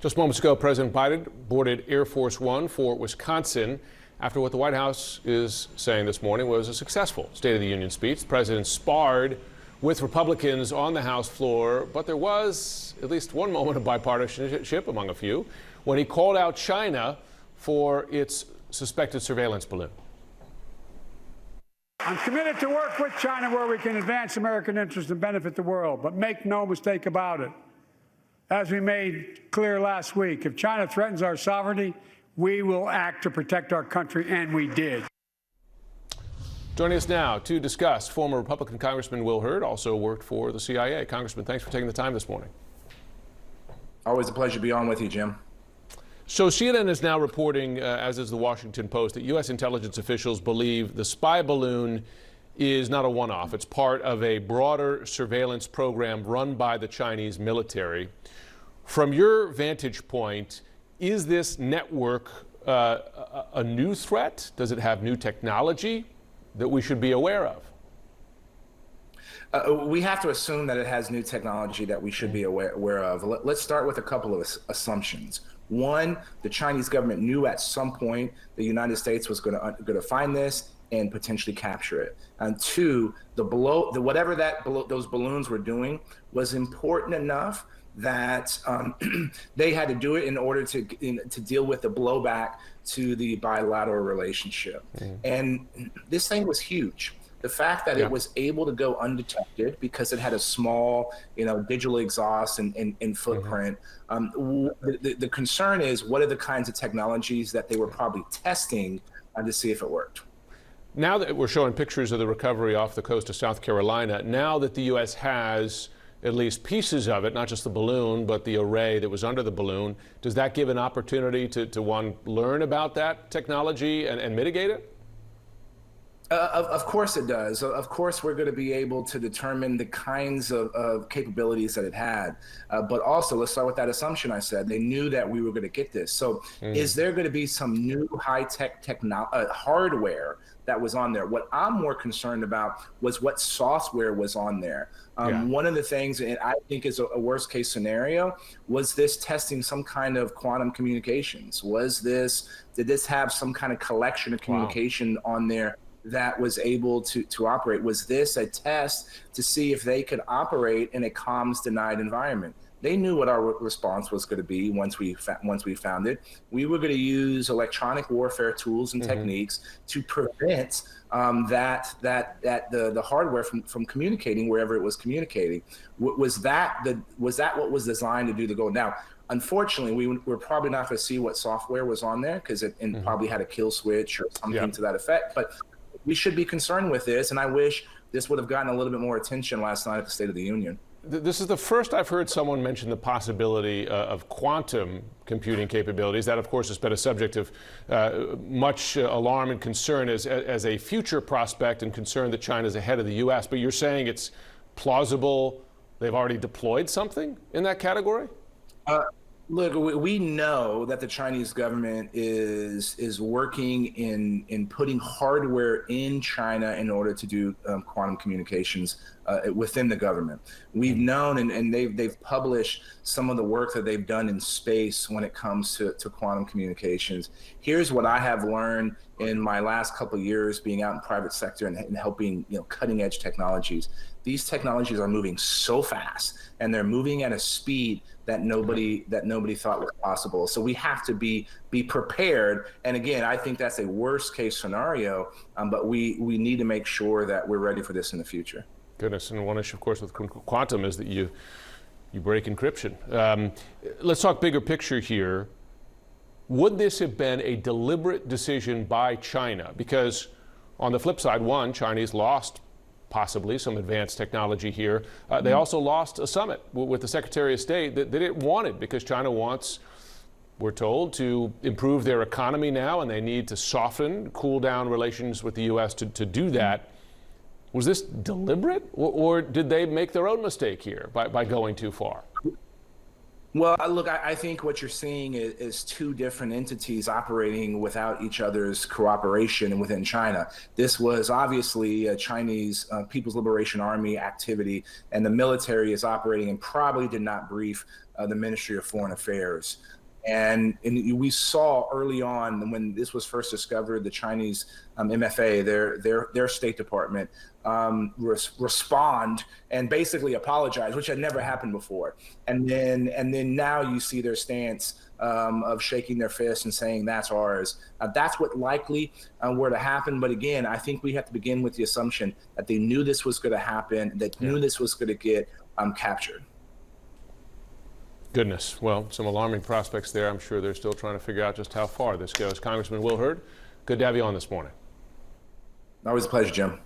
Just moments ago, President Biden boarded Air Force One for Wisconsin after what the White House is saying this morning was a successful State of the Union speech. The president sparred with Republicans on the House floor, but there was at least one moment of bipartisanship among a few when he called out China for its suspected surveillance balloon. I'm committed to work with China where we can advance American interests and benefit the world, but make no mistake about it. As we made clear last week, if China threatens our sovereignty, we will act to protect our country, and we did. Joining us now to discuss, former Republican Congressman Will Hurd, also worked for the CIA. Congressman, thanks for taking the time this morning. Always a pleasure to be on with you, Jim. So CNN is now reporting, as is the Washington Post, that U.S. intelligence officials believe the spy balloon is not a one-off. It's part of a broader surveillance program run by the Chinese military. From your vantage point, is this network a new threat? Does it have new technology that we should be aware of? We have to assume that it has new technology that we should be aware of. Let's start with a couple of assumptions. One, the Chinese government knew at some point the United States was going to find this and potentially capture it. And two, whatever those balloons were doing was important enough that they had to do it in order to deal with the blowback to the bilateral relationship. And this thing was huge. The fact that it was able to go undetected because it had a small, digital exhaust and footprint. The concern is, what are the kinds of technologies that they were probably testing to see if it worked? Now that we're showing pictures of the recovery off the coast of South Carolina, now that the U.S. has at least pieces of it, not just the balloon, but the array that was under the balloon, does that give an opportunity to one, learn about that technology and mitigate it? Of course it does. Of course we're going to be able to determine the kinds of capabilities that it had. But also, let's start with that assumption I said. They knew that we were going to get this. So is there going to be some new high-tech hardware that was on there? What I'm more concerned about was what software was on there. One of the things, and I think is a worst-case scenario, was this testing some kind of quantum communications? Did this have some kind of collection of communication on there that was able to operate? Was this a test to see if they could operate in a comms denied environment? They knew what our response was going to be once we found it. We were going to use electronic warfare tools and techniques to prevent the hardware from communicating wherever it was communicating. Was that what was designed to do the goal? Now, unfortunately, we're probably not going to see what software was on there because it probably had a kill switch or something to that effect. But we should be concerned with this, and I wish this would have gotten a little bit more attention last night at the State of the Union. This is the first I've heard someone mention the possibility of quantum computing capabilities. That, of course, has been a subject of much alarm and concern as a future prospect, and concern that China's ahead of the U.S. But you're saying it's plausible they've already deployed something in that category? Look, we know that the Chinese government is working in putting hardware in China in order to do quantum communications within the government. We've known, and they've published some of the work that they've done in space when it comes to quantum communications. Here's what I have learned in my last couple of years being out in private sector and helping cutting edge technologies. These technologies are moving so fast, and they're moving at a speed that nobody thought was possible. So we have to be prepared. And again, I think that's a worst case scenario, but we need to make sure that we're ready for this in the future. Goodness, and one issue, of course, with quantum is that you break encryption. Let's talk bigger picture here. Would this have been a deliberate decision by China? Because on the flip side, one, Chinese lost possibly some advanced technology here. They also lost a summit with the Secretary of State that it wanted, because China wants, we're told, to improve their economy now, and they need to soften, cool down relations with the U.S. to do that. Was this deliberate, or did they make their own mistake here by going too far? Well, look, I think what you're seeing is two different entities operating without each other's cooperation within China. This was obviously a Chinese People's Liberation Army activity, and the military is operating and probably did not brief the Ministry of Foreign Affairs. And we saw early on when this was first discovered, the Chinese MFA, their State Department, respond and basically apologize, which had never happened before. And then now you see their stance of shaking their fist and saying that's ours. That's what likely were to happen. But again, I think we have to begin with the assumption that they knew this was going to happen, that knew this was going to get captured. Goodness. Well, some alarming prospects there. I'm sure they're still trying to figure out just how far this goes. Congressman Will Hurd, good to have you on this morning. Always a pleasure, Jim.